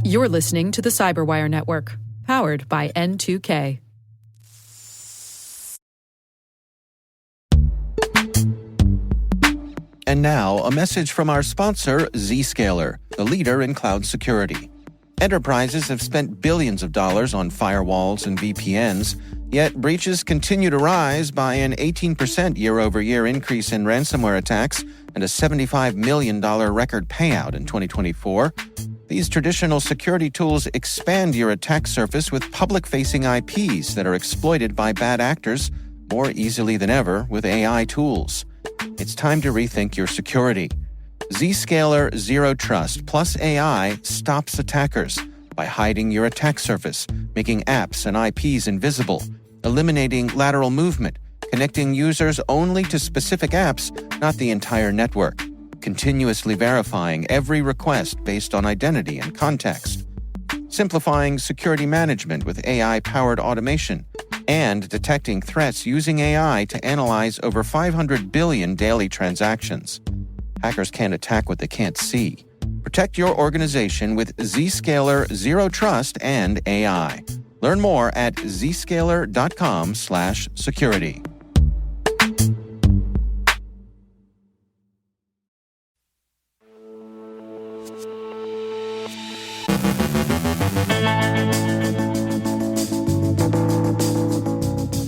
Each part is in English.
You're listening to the CyberWire Network, powered by N2K. And now, a message from our sponsor, Zscaler, the leader in cloud security. Enterprises have spent billions of dollars on firewalls and VPNs, yet breaches continue to rise by an 18% year-over-year increase in ransomware attacks and a $75 million record payout in 2024. These traditional security tools expand your attack surface with public-facing IPs that are exploited by bad actors more easily than ever with AI tools. It's time to rethink your security. Zscaler Zero Trust plus AI stops attackers by hiding your attack surface, making apps and IPs invisible, eliminating lateral movement, connecting users only to specific apps, not the entire network, continuously verifying every request based on identity and context, simplifying security management with AI-powered automation, and detecting threats using AI to analyze over 500 billion daily transactions. Hackers can't attack what they can't see. Protect your organization with Zscaler Zero Trust and AI. Learn more at zscaler.com/security.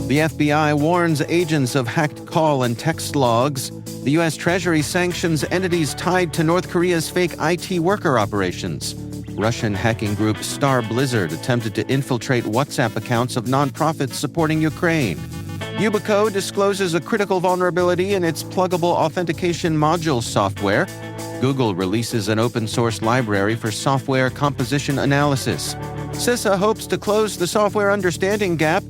The FBI warns agents of hacked call and text logs. The U.S. Treasury sanctions entities tied to North Korea's fake IT worker operations. Russian hacking group Star Blizzard attempted to infiltrate WhatsApp accounts of nonprofits supporting Ukraine. Yubico discloses a critical vulnerability in its pluggable authentication module software. Google releases an open-source library for software composition analysis. CISA hopes to close the software understanding gap.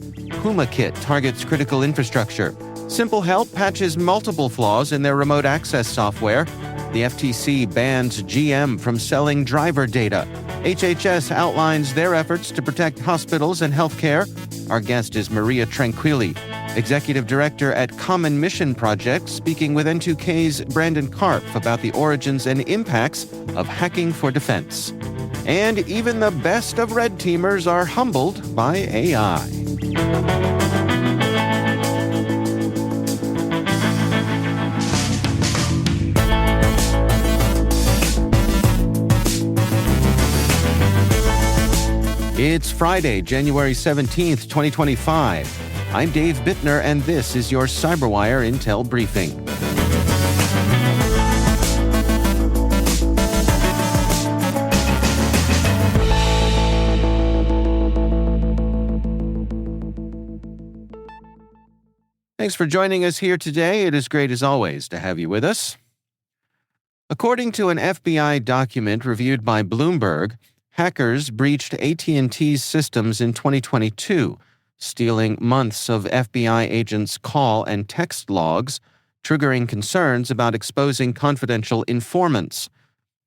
PumaKit targets critical infrastructure. Simple Help patches multiple flaws in their remote access software. The FTC bans GM from selling driver data. HHS outlines their efforts to protect hospitals and healthcare. Our guest is Maria Tranquilli, Executive Director at Common Mission Project, speaking with N2K's Brandon Karpf about the origins and impacts of hacking for defense. And even the best of red teamers are humbled by AI. It's Friday, January 17th, 2025. I'm Dave Bittner, and this is your CyberWire Intel Briefing. Thanks for joining us here today. It is great, as always, to have you with us. According to an FBI document reviewed by Bloomberg, hackers breached AT&T's systems in 2022, stealing months of FBI agents' call and text logs, triggering concerns about exposing confidential informants.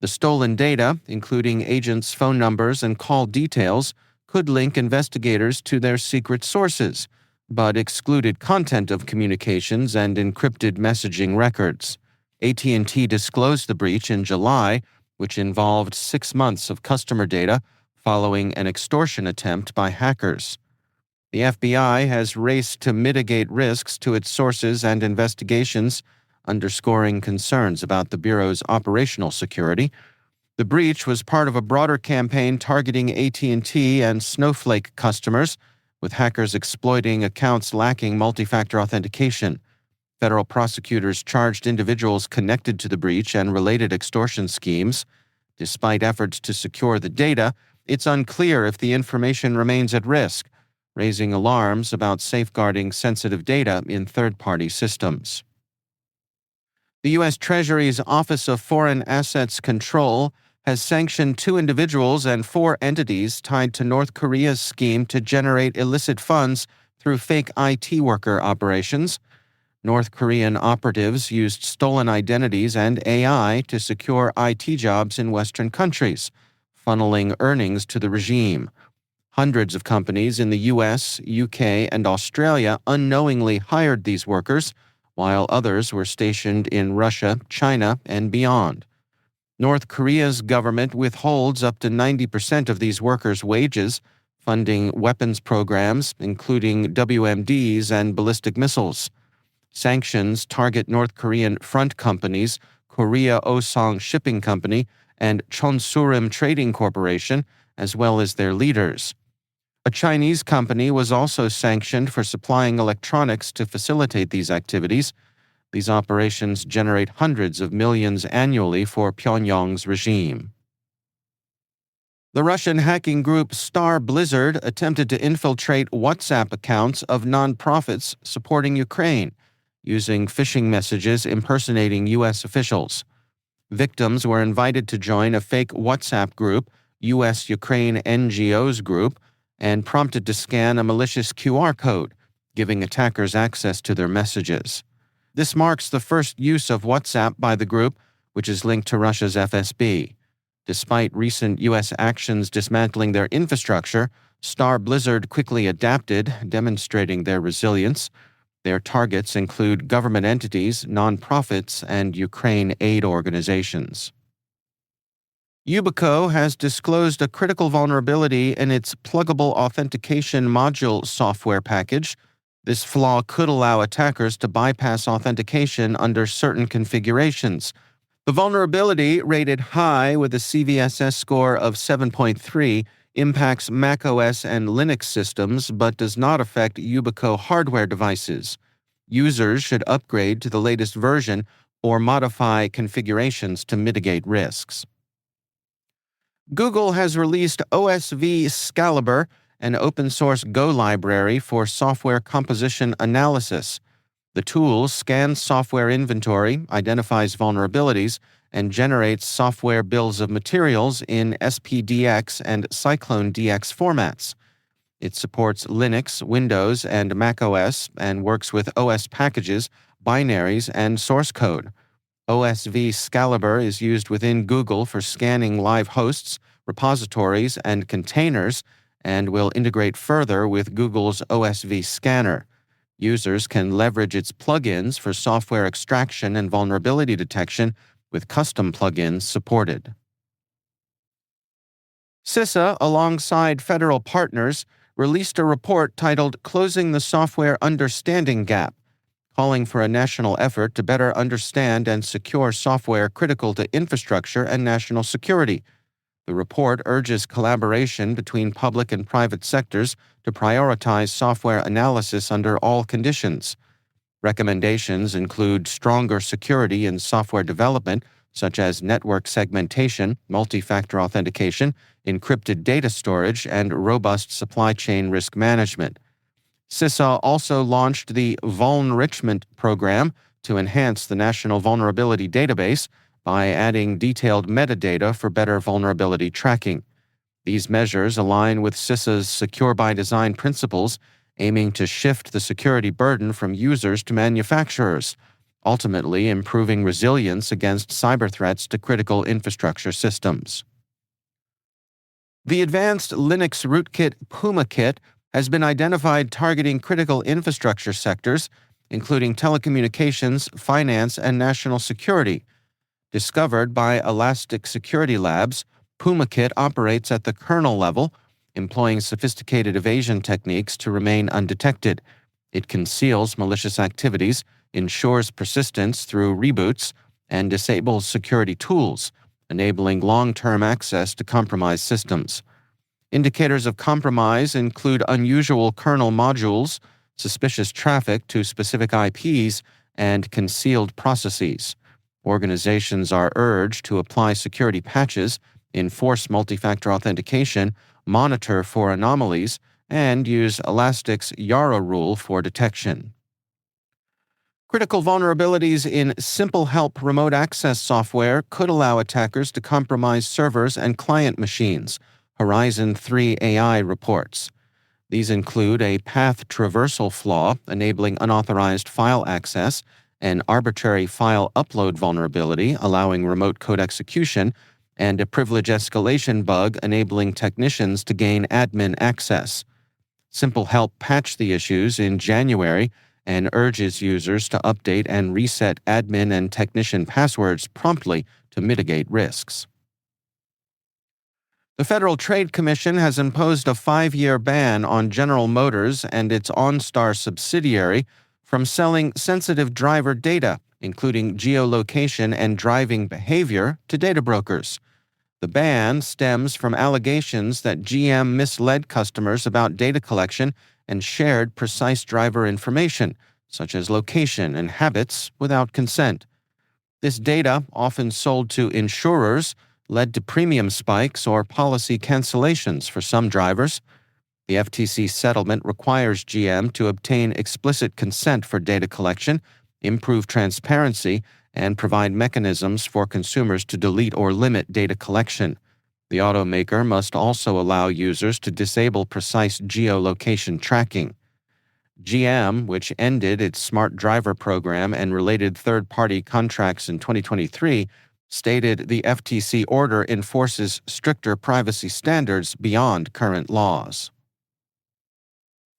The stolen data, including agents' phone numbers and call details, could link investigators to their secret sources, but excluded content of communications and encrypted messaging records. AT&T disclosed the breach in July, which involved 6 months of customer data following an extortion attempt by hackers. The FBI has raced to mitigate risks to its sources and investigations, underscoring concerns about the Bureau's operational security. The breach was part of a broader campaign targeting AT&T and Snowflake customers, with hackers exploiting accounts lacking multi-factor authentication. Federal prosecutors charged individuals connected to the breach and related extortion schemes. Despite efforts to secure the data, it's unclear if the information remains at risk, raising alarms about safeguarding sensitive data in third-party systems. The U.S. Treasury's Office of Foreign Assets Control has sanctioned 2 individuals and 4 entities tied to North Korea's scheme to generate illicit funds through fake IT worker operations. North Korean operatives used stolen identities and AI to secure IT jobs in Western countries, funneling earnings to the regime. Hundreds of companies in the U.S., UK, and Australia unknowingly hired these workers, while others were stationed in Russia, China, and beyond. North Korea's government withholds up to 90% of these workers' wages, funding weapons programs, including WMDs and ballistic missiles. Sanctions target North Korean front companies, Korea Osang Shipping Company and Chonsurim Trading Corporation, as well as their leaders. A Chinese company was also sanctioned for supplying electronics to facilitate these activities. These operations generate hundreds of millions annually for Pyongyang's regime. The Russian hacking group Star Blizzard attempted to infiltrate WhatsApp accounts of nonprofits supporting Ukraine, using phishing messages impersonating U.S. officials. Victims were invited to join a fake WhatsApp group, U.S.-Ukraine NGOs group, and prompted to scan a malicious QR code, giving attackers access to their messages. This marks the first use of WhatsApp by the group, which is linked to Russia's FSB. Despite recent U.S. actions dismantling their infrastructure, Star Blizzard quickly adapted, demonstrating their resilience. Their targets include government entities, nonprofits, and Ukraine aid organizations. Yubico has disclosed a critical vulnerability in its pluggable authentication module software package. This flaw could allow attackers to bypass authentication under certain configurations. The vulnerability, rated high with a CVSS score of 7.3, impacts macOS and Linux systems but does not affect Yubico hardware devices. Users should upgrade to the latest version or modify configurations to mitigate risks. Google has released OSV Scalibur, an open-source Go library for software composition analysis. The tool scans software inventory, identifies vulnerabilities, and generates software bills of materials in SPDX and CycloneDX formats. It supports Linux, Windows, and macOS, and works with OS packages, binaries, and source code. OSV Scalibur is used within Google for scanning live hosts, repositories, and containers, and will integrate further with Google's OSV Scanner. Users can leverage its plugins for software extraction and vulnerability detection, with custom plugins supported. CISA, alongside federal partners, released a report titled Closing the Software Understanding Gap, calling for a national effort to better understand and secure software critical to infrastructure and national security. The report urges collaboration between public and private sectors to prioritize software analysis under all conditions. Recommendations include stronger security in software development, such as network segmentation, multi-factor authentication, encrypted data storage, and robust supply chain risk management. CISA also launched the Vulnrichment program to enhance the National Vulnerability Database by adding detailed metadata for better vulnerability tracking. These measures align with CISA's Secure by Design principles, aiming to shift the security burden from users to manufacturers, ultimately improving resilience against cyber threats to critical infrastructure systems. The advanced Linux rootkit PumaKit has been identified targeting critical infrastructure sectors, including telecommunications, finance, and national security. Discovered by Elastic Security Labs, PumaKit operates at the kernel level, employing sophisticated evasion techniques to remain undetected. It conceals malicious activities, ensures persistence through reboots, and disables security tools, enabling long-term access to compromised systems. Indicators of compromise include unusual kernel modules, suspicious traffic to specific IPs, and concealed processes. Organizations are urged to apply security patches, enforce multi-factor authentication, monitor for anomalies, and use Elastic's Yara rule for detection. Critical vulnerabilities in Simple Help remote access software could allow attackers to compromise servers and client machines, Horizon 3 AI reports. These include a path traversal flaw enabling unauthorized file access, an arbitrary file upload vulnerability allowing remote code execution, and a privilege escalation bug enabling technicians to gain admin access. Simple Help patched the issues in January and urges users to update and reset admin and technician passwords promptly to mitigate risks. The Federal Trade Commission has imposed a 5-year ban on General Motors and its OnStar subsidiary from selling sensitive driver data, including geolocation and driving behavior, to data brokers. The ban stems from allegations that GM misled customers about data collection and shared precise driver information, such as location and habits, without consent. This data, often sold to insurers, led to premium spikes or policy cancellations for some drivers. The FTC settlement requires GM to obtain explicit consent for data collection, improve transparency, and provide mechanisms for consumers to delete or limit data collection. The automaker must also allow users to disable precise geolocation tracking. GM, which ended its smart driver program and related third-party contracts in 2023, stated the FTC order enforces stricter privacy standards beyond current laws.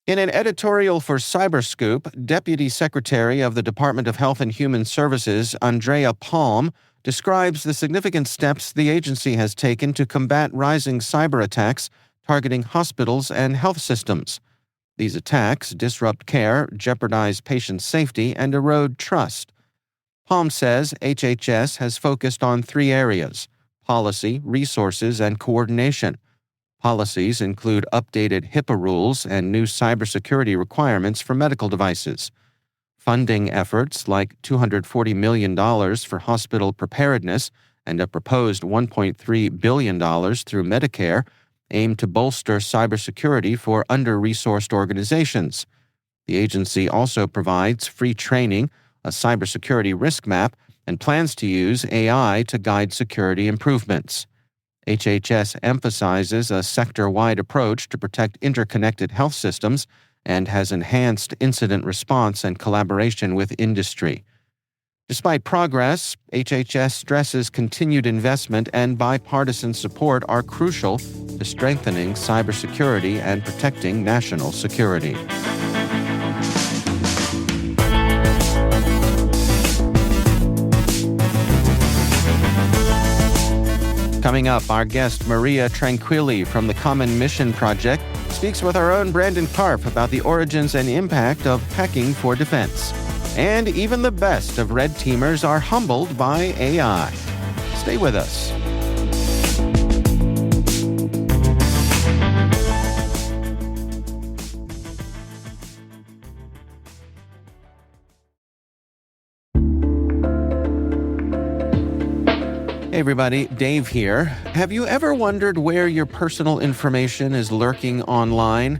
In an editorial for Cyberscoop, Deputy Secretary of the Department of Health and Human Services, Andrea Palm, describes the significant steps the agency has taken to combat rising cyber attacks targeting hospitals and health systems. These attacks disrupt care, jeopardize patient safety, and erode trust. Palm says HHS has focused on 3 areas: policy, resources, and coordination. Policies include updated HIPAA rules and new cybersecurity requirements for medical devices. Funding efforts like $240 million for hospital preparedness and a proposed $1.3 billion through Medicare aim to bolster cybersecurity for under-resourced organizations. The agency also provides free training, a cybersecurity risk map, and plans to use AI to guide security improvements. HHS emphasizes a sector-wide approach to protect interconnected health systems and has enhanced incident response and collaboration with industry. Despite progress, HHS stresses continued investment and bipartisan support are crucial to strengthening cybersecurity and protecting national security. Coming up, our guest Maria Tranquilli from the Common Mission Project speaks with our own Brandon Karp about the origins and impact of hacking for defense. And even the best of red teamers are humbled by AI. Stay with us. Hey everybody, Dave here. Have you ever wondered where your personal information is lurking online?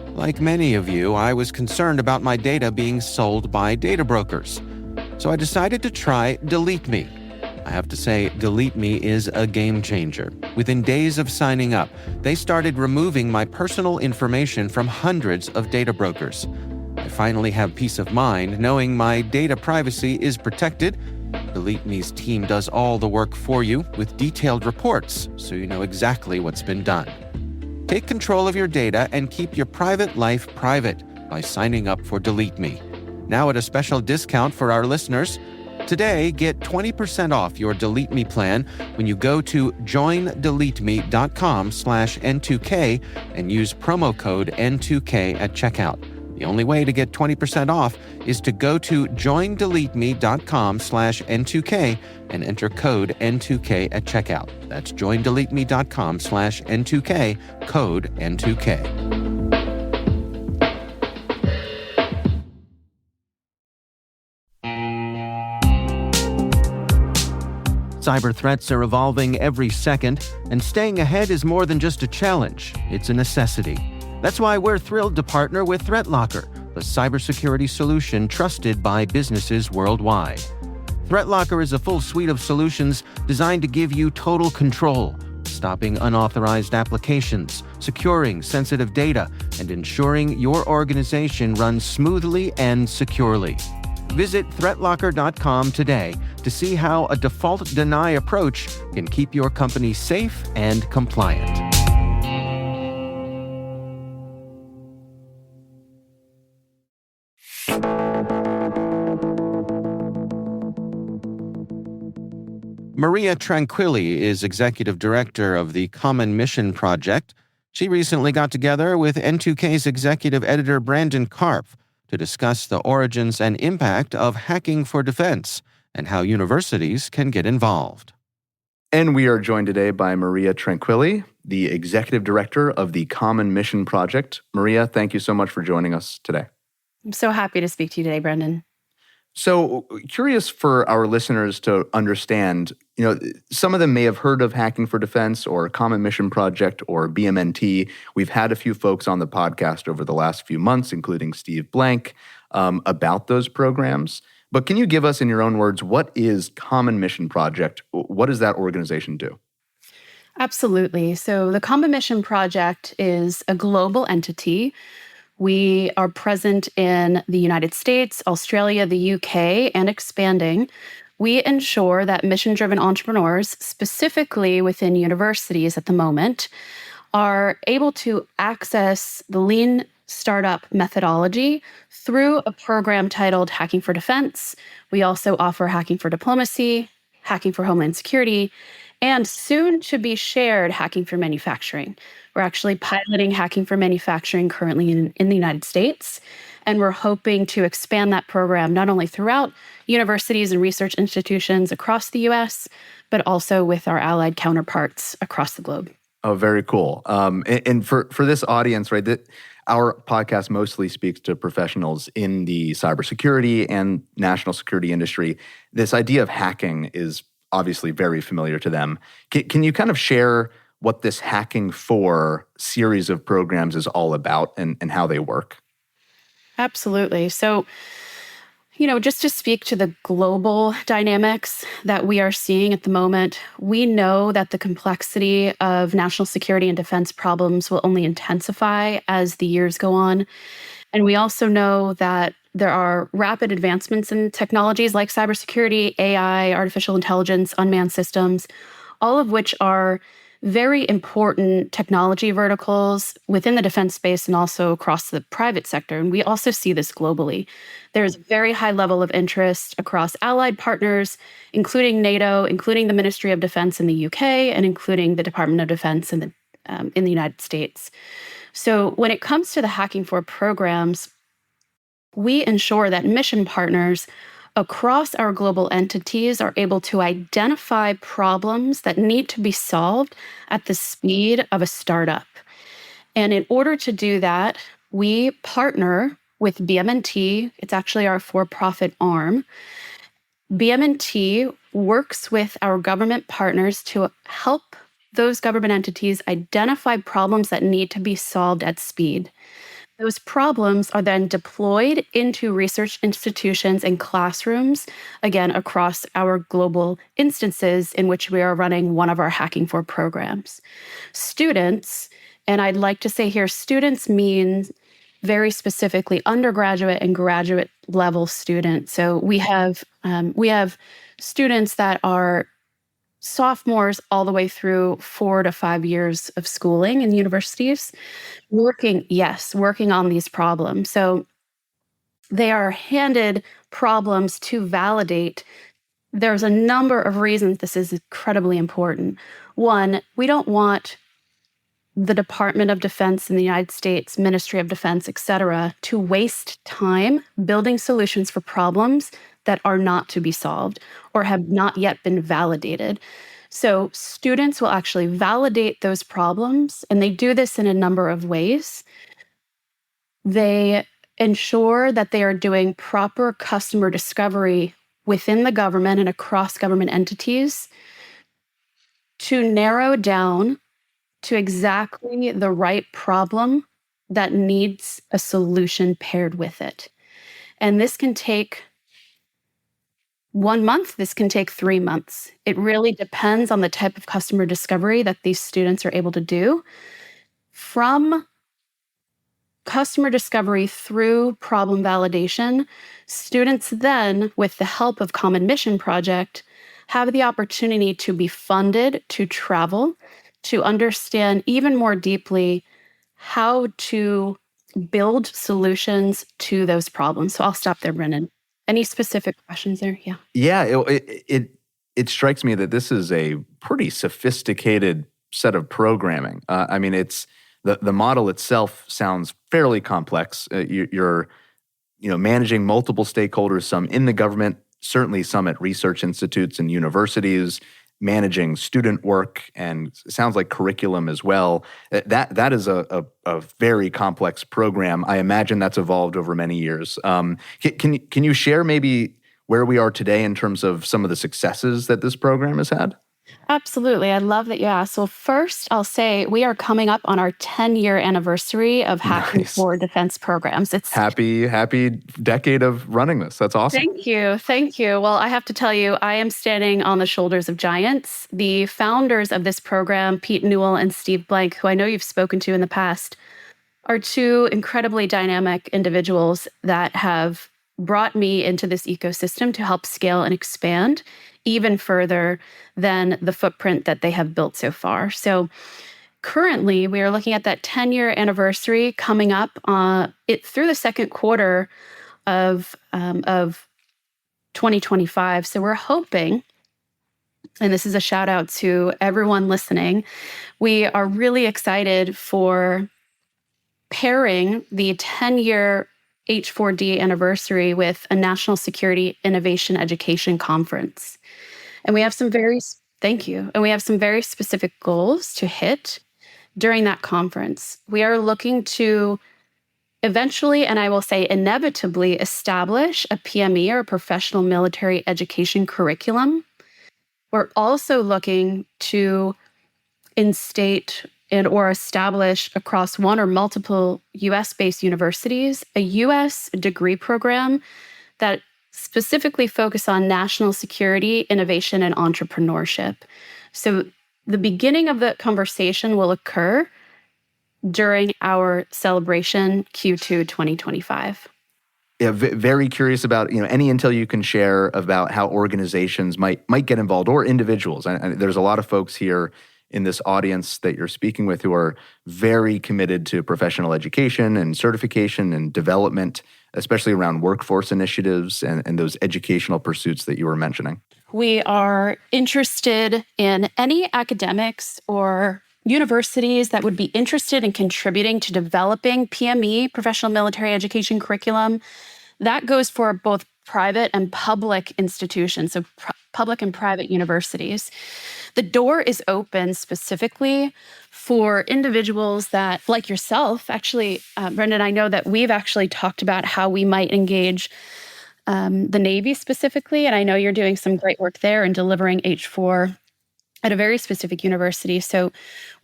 Like many of you, I was concerned about my data being sold by data brokers. So I decided to try Delete Me. I have to say, Delete Me is a game changer. Within days of signing up, they started removing my personal information from hundreds of data brokers. I finally have peace of mind knowing my data privacy is protected. Delete Me's team does all the work for you with detailed reports, so you know exactly what's been done. Take control of your data and keep your private life private by signing up for Delete Me. Now at a special discount for our listeners. Today, get 20% off your Delete Me plan when you go to joindeleteme.com/N2K and use promo code N2K at checkout. The only way to get 20% off is to go to joindeleteme.com/N2K and enter code N2K at checkout. That's joindeleteme.com/N2K, code N2K. Cyber threats are evolving every second, and staying ahead is more than just a challenge, it's a necessity. That's why we're thrilled to partner with ThreatLocker, the cybersecurity solution trusted by businesses worldwide. ThreatLocker is a full suite of solutions designed to give you total control, stopping unauthorized applications, securing sensitive data, and ensuring your organization runs smoothly and securely. Visit threatlocker.com today to see how a default deny approach can keep your company safe and compliant. Maria Tranquilli is executive director of the Common Mission Project. She recently got together with N2K's executive editor Brandon Karpf to discuss the origins and impact of hacking for defense and how universities can get involved. And we are joined today by Maria Tranquilli, the executive director of the Common Mission Project. Maria, thank you so much for joining us today. I'm so happy to speak to you today, Brendan. So curious for our listeners to understand, some of them may have heard of Hacking for Defense or Common Mission Project or BMNT. We've had a few folks on the podcast over the last few months, including Steve Blank, about those programs. But can you give us, in your own words, what is Common Mission Project? What does that organization do? Absolutely. So the Common Mission Project is a global entity. We are present in the United States, Australia, the UK, and expanding. We ensure that mission-driven entrepreneurs, specifically within universities at the moment, are able to access the lean startup methodology through a program titled Hacking for Defense. We also offer Hacking for Diplomacy, Hacking for Homeland Security, and soon to be shared Hacking for Manufacturing. We're actually piloting Hacking for Manufacturing currently in the United States, and we're hoping to expand that program not only throughout universities and research institutions across the US, but also with our allied counterparts across the globe. Oh, very cool. And for this audience, right, that our podcast mostly speaks to professionals in the cybersecurity and national security industry. This idea of hacking is obviously very familiar to them. Can you kind of share what this Hacking for series of programs is all about and how they work? Absolutely. So, just to speak to the global dynamics that we are seeing at the moment, we know that the complexity of national security and defense problems will only intensify as the years go on. And we also know that there are rapid advancements in technologies like cybersecurity, AI, artificial intelligence, unmanned systems, all of which are very important technology verticals within the defense space and also across the private sector. And we also see this globally. There's a very high level of interest across allied partners, including NATO, including the Ministry of Defense in the UK, and including the Department of Defense in the United States. So when it comes to the Hacking for programs, we ensure that mission partners across our global entities are able to identify problems that need to be solved at the speed of a startup. And in order to do that, we partner with BMNT. It's actually our for-profit arm. BMNT works with our government partners to help those government entities identify problems that need to be solved at speed. Those problems are then deployed into research institutions and classrooms, again, across our global instances in which we are running one of our Hacking for programs. Students, and I'd like to say here, students means very specifically undergraduate and graduate level students. So we have students that are sophomores all the way through 4 to 5 years of schooling in universities, working on these problems. So they are handed problems to validate. There's a number of reasons this is incredibly important. One, we don't want the Department of Defense in the United States, Ministry of Defense, et cetera, to waste time building solutions for problems that are not to be solved or have not yet been validated. So students will actually validate those problems, and they do this in a number of ways. They ensure that they are doing proper customer discovery within the government and across government entities to narrow down to exactly the right problem that needs a solution paired with it. And this can take 1 month, this can take 3 months. It really depends on the type of customer discovery that these students are able to do. From customer discovery through problem validation, students then, with the help of Common Mission Project, have the opportunity to be funded to travel, to understand even more deeply how to build solutions to those problems. So I'll stop there, Brennan. Any specific questions there? Yeah. Yeah, it strikes me that this is a pretty sophisticated set of programming. I mean, it's the model itself sounds fairly complex. You're managing multiple stakeholders, some in the government, certainly some at research institutes and universities, managing student work, and it sounds like curriculum as well. That is a very complex program. I imagine that's evolved over many years. Can you share maybe where we are today in terms of some of the successes that this program has had? Absolutely. I love that you asked. So first, I'll say we are coming up on our 10-year anniversary of Hacking Nice. for Defense programs. It's Happy decade of running this. That's awesome. Thank you. Thank you. Well, I have to tell you, I am standing on the shoulders of giants. The founders of this program, Pete Newell and Steve Blank, who I know you've spoken to in the past, are two incredibly dynamic individuals that have brought me into this ecosystem to help scale and expand even further than the footprint that they have built so far. So currently, we are looking at that 10-year anniversary coming up through the second quarter of 2025. So we're hoping, and this is a shout out to everyone listening, we are really excited for pairing the 10-year H4D anniversary with a National Security Innovation Education Conference. And we have some very specific goals to hit during that conference. We are looking to eventually, and I will say inevitably, establish a PME or a professional military education curriculum. We're also looking to instate or establish across one or multiple US-based universities a US degree program that specifically focus on national security, innovation, and entrepreneurship. So the beginning of the conversation will occur during our celebration Q2 2025. Yeah, very curious about any intel you can share about how organizations might get involved, or individuals. And there's a lot of folks here in this audience that you're speaking with who are very committed to professional education and certification and development, especially around workforce initiatives and those educational pursuits that you were mentioning. We are interested in any academics or universities that would be interested in contributing to developing PME, professional military education curriculum. That goes for both private and public institutions, so public and private universities. The door is open specifically for individuals that, like yourself, actually, Brendan, I know that we've actually talked about how we might engage the Navy specifically, and I know you're doing some great work there in delivering H4 at a very specific university. So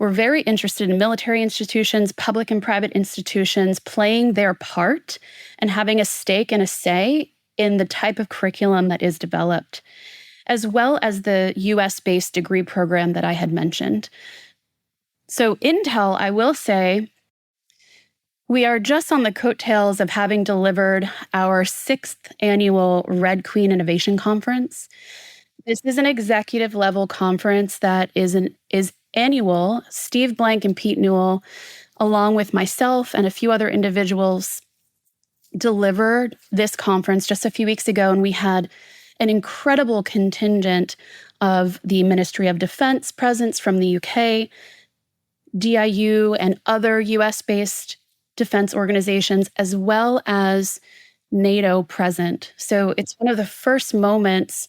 we're very interested in military institutions, public and private institutions playing their part and having a stake and a say in the type of curriculum that is developed, as well as the US-based degree program that I had mentioned. So Intel, I will say, we are just on the coattails of having delivered our 6th annual Red Queen Innovation Conference. This is an executive level conference that is annual. Steve Blank and Pete Newell, along with myself and a few other individuals, delivered this conference just a few weeks ago, and we had an incredible contingent of the Ministry of Defense presence from the UK, DIU, and other US-based defense organizations, as well as NATO present. So it's one of the first moments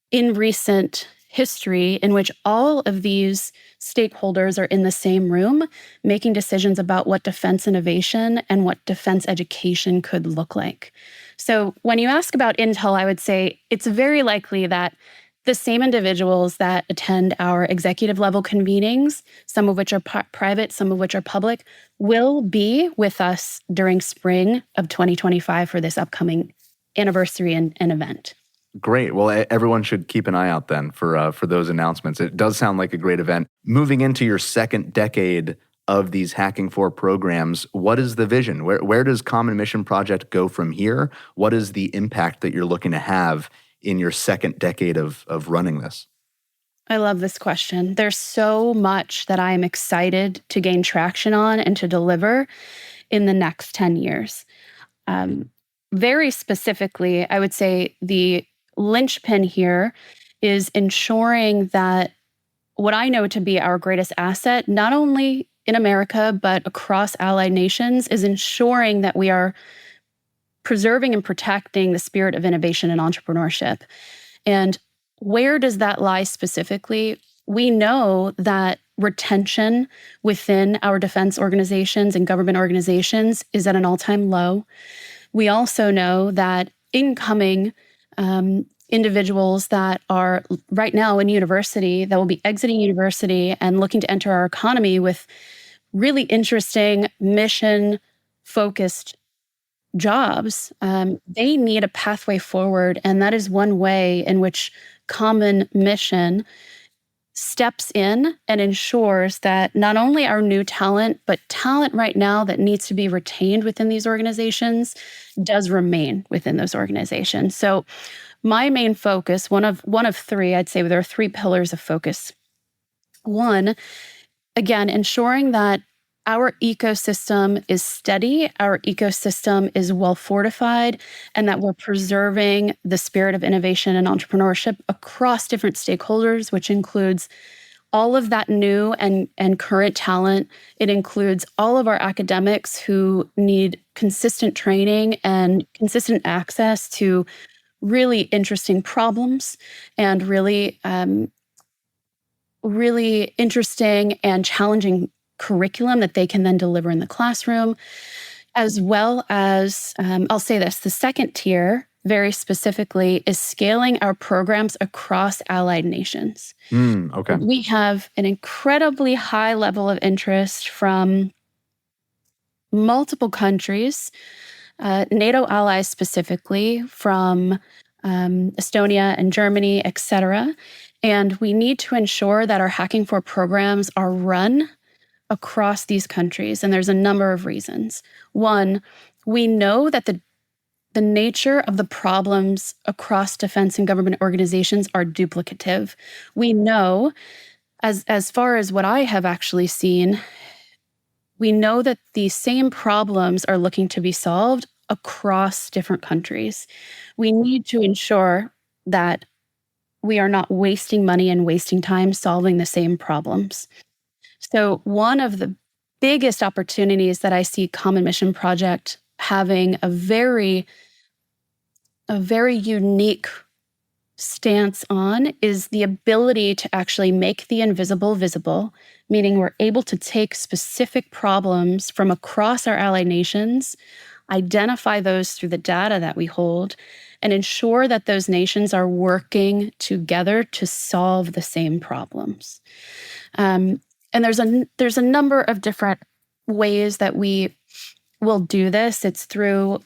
in recent history in which all of these stakeholders are in the same room making decisions about what defense innovation and what defense education could look like. So when you ask about Intel, I would say it's very likely that the same individuals that attend our executive level convenings, some of which are private, some of which are public, will be with us during spring of 2025 for this upcoming anniversary and event. Great. Well, everyone should keep an eye out then for those announcements. It does sound like a great event. Moving into your second decade of these Hacking For programs, what is the vision? Where does Common Mission Project go from here? What is the impact that you're looking to have in your second decade of running this? I love this question. There's so much that I am excited to gain traction on and to deliver in the next 10 years. Very specifically, I would say the linchpin here is ensuring that what I know to be our greatest asset, not only in America, but across allied nations, is ensuring that we are preserving and protecting the spirit of innovation and entrepreneurship. And where does that lie specifically? We know that retention within our defense organizations and government organizations is at an all-time low. We also know that incoming individuals that are right now in university, that will be exiting university and looking to enter our economy with really interesting mission-focused jobs, they need a pathway forward. And that is one way in which Common Mission steps in and ensures that not only our new talent, but talent right now that needs to be retained within these organizations does remain within those organizations. So my main focus, one of three, I'd say there are three pillars of focus. One, again, ensuring that our ecosystem is steady, our ecosystem is well fortified, and that we're preserving the spirit of innovation and entrepreneurship across different stakeholders, which includes all of that new and current talent. It includes all of our academics who need consistent training and consistent access to really interesting problems and really interesting and challenging curriculum that they can then deliver in the classroom, as well as, I'll say this, the second tier, very specifically, is scaling our programs across allied nations. Okay. We have an incredibly high level of interest from multiple countries, NATO allies specifically, from Estonia and Germany, et cetera. And we need to ensure that our Hacking For programs are run across these countries. And there's a number of reasons. One, we know that the nature of the problems across defense and government organizations are duplicative. We know, as far as what I have actually seen, we know that the same problems are looking to be solved across different countries. We need to ensure that we are not wasting money and wasting time solving the same problems. So one of the biggest opportunities that I see Common Mission Project having a very unique stance on is the ability to actually make the invisible visible, meaning we're able to take specific problems from across our allied nations, identify those through the data that we hold, and ensure that those nations are working together to solve the same problems. And there's a number of different ways that we will do this. It's through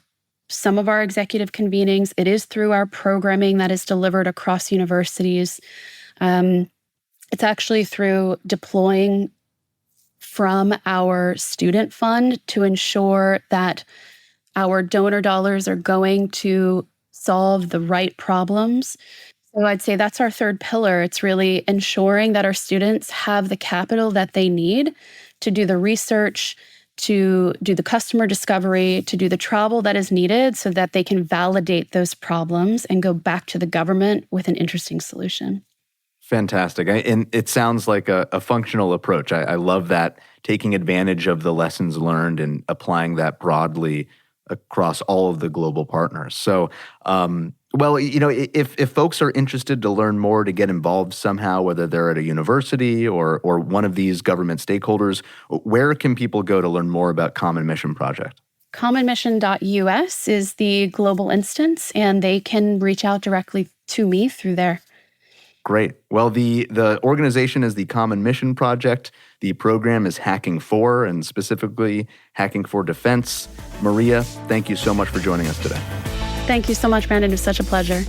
some of our executive convenings. It is through our programming that is delivered across universities. It's actually through deploying from our student fund to ensure that our donor dollars are going to solve the right problems. So I'd say that's our third pillar. It's really ensuring that our students have the capital that they need to do the research, to do the customer discovery, to do the travel that is needed so that they can validate those problems and go back to the government with an interesting solution. Fantastic. And it sounds like a functional approach. I love that, taking advantage of the lessons learned and applying that broadly across all of the global partners. So, well, if folks are interested to learn more, to get involved somehow, whether they're at a university or one of these government stakeholders, where can people go to learn more about Common Mission Project? commonmission.us is the global instance, and they can reach out directly to me through there. Great. Well, the organization is the Common Mission Project. The program is Hacking For, and specifically Hacking For Defense. Maria, thank you so much for joining us today. Thank you so much, Brandon. It was such a pleasure.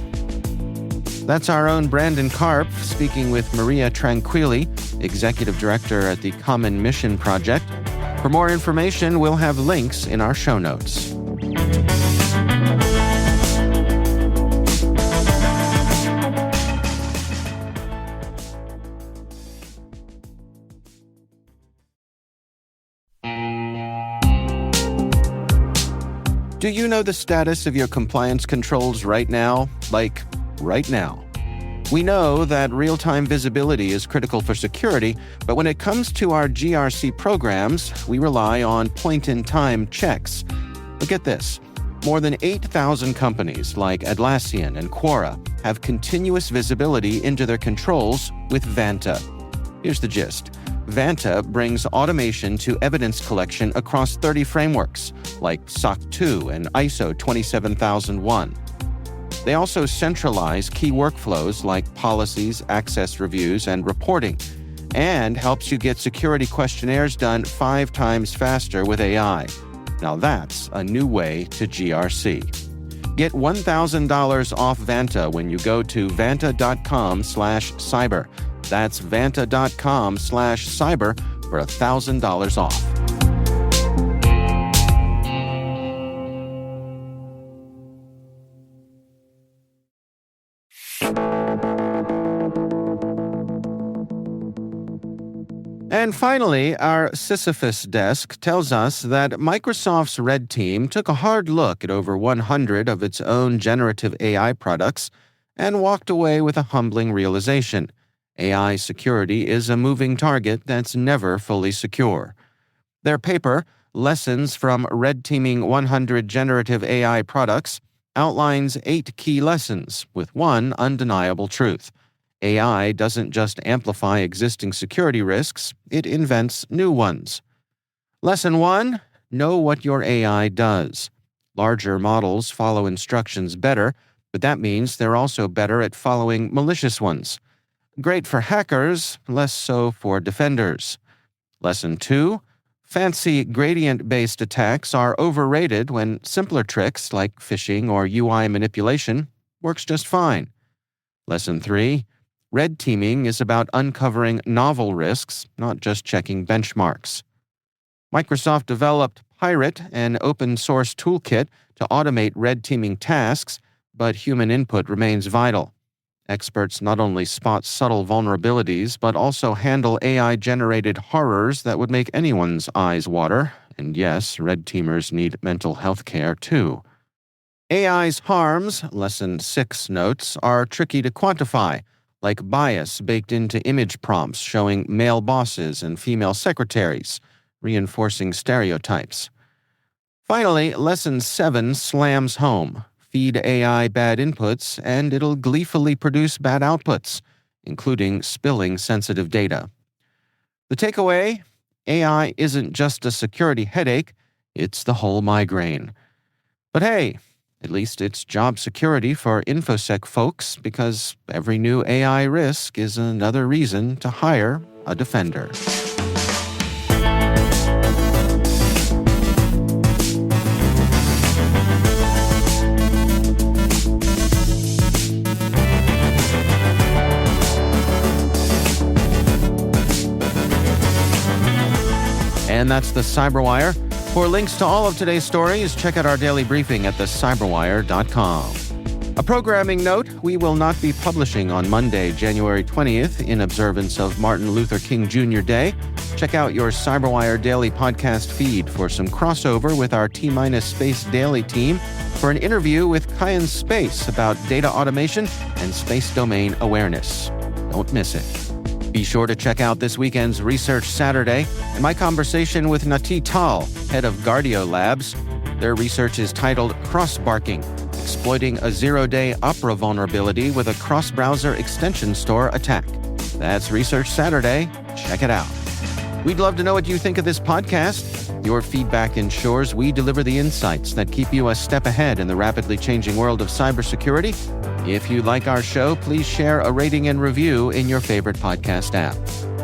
That's our own Brandon Karp speaking with Maria Tranquilli, Executive Director at the Common Mission Project. For more information, we'll have links in our show notes. Do you know the status of your compliance controls right now? Like, right now. We know that real-time visibility is critical for security, but when it comes to our GRC programs, we rely on point-in-time checks. But get this. More than 8,000 companies like Atlassian and Quora have continuous visibility into their controls with Vanta. Here's the gist. Vanta brings automation to evidence collection across 30 frameworks, like SOC 2 and ISO 27001. They also centralize key workflows like policies, access reviews, and reporting, and helps you get security questionnaires done 5 times faster with AI. Now that's a new way to GRC. Get $1,000 off Vanta when you go to vanta.com/cyber. That's vanta.com/cyber for $1,000 off. And finally, our Sisyphus desk tells us that Microsoft's Red Team took a hard look at over 100 of its own generative AI products and walked away with a humbling realization. AI security is a moving target that's never fully secure. Their paper, Lessons from Red Teaming 100 Generative AI Products, outlines 8 key lessons with one undeniable truth. AI doesn't just amplify existing security risks, it invents new ones. Lesson 1: know what your AI does. Larger models follow instructions better, but that means they're also better at following malicious ones. Great for hackers, less so for defenders. Lesson 2: fancy gradient-based attacks are overrated when simpler tricks like phishing or UI manipulation works just fine. Lesson 3: red teaming is about uncovering novel risks, not just checking benchmarks. Microsoft developed Pirate, an open-source toolkit to automate red teaming tasks, but human input remains vital. Experts not only spot subtle vulnerabilities, but also handle AI-generated horrors that would make anyone's eyes water. And yes, red teamers need mental health care too. AI's harms, Lesson 6 notes, are tricky to quantify, like bias baked into image prompts showing male bosses and female secretaries, reinforcing stereotypes. Finally, Lesson 7 slams home. Feed AI bad inputs, and it'll gleefully produce bad outputs, including spilling sensitive data. The takeaway? AI isn't just a security headache, it's the whole migraine. But hey, at least it's job security for InfoSec folks, because every new AI risk is another reason to hire a defender. And that's the CyberWire. For links to all of today's stories, check out our daily briefing at thecyberwire.com. A programming note, we will not be publishing on Monday, January 20th, in observance of Martin Luther King Jr. Day. Check out your CyberWire Daily podcast feed for some crossover with our T-Minus Space Daily team for an interview with Kayan Space about data automation and space domain awareness. Don't miss it. Be sure to check out this weekend's Research Saturday and my conversation with Nati Tal, head of Guardio Labs. Their research is titled Cross-Barking, Exploiting a Zero-Day Opera Vulnerability with a Cross-Browser Extension Store Attack. That's Research Saturday. Check it out. We'd love to know what you think of this podcast. Your feedback ensures we deliver the insights that keep you a step ahead in the rapidly changing world of cybersecurity. If you like our show, please share a rating and review in your favorite podcast app.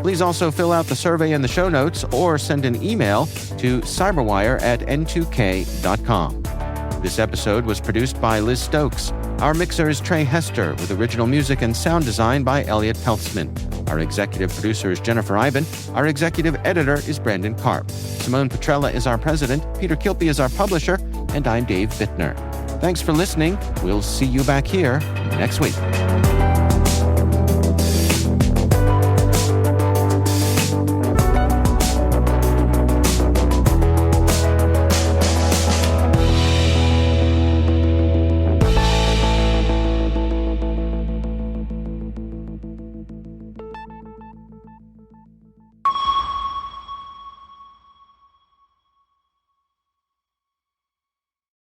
Please also fill out the survey in the show notes or send an email to cyberwire@n2k.com. This episode was produced by Liz Stokes. Our mixer is Trey Hester, with original music and sound design by Elliot Peltzman. Our executive producer is Jennifer Iben. Our executive editor is Brandon Karp. Simone Petrella is our president. Peter Kilpie is our publisher. And I'm Dave Bittner. Thanks for listening. We'll see you back here next week.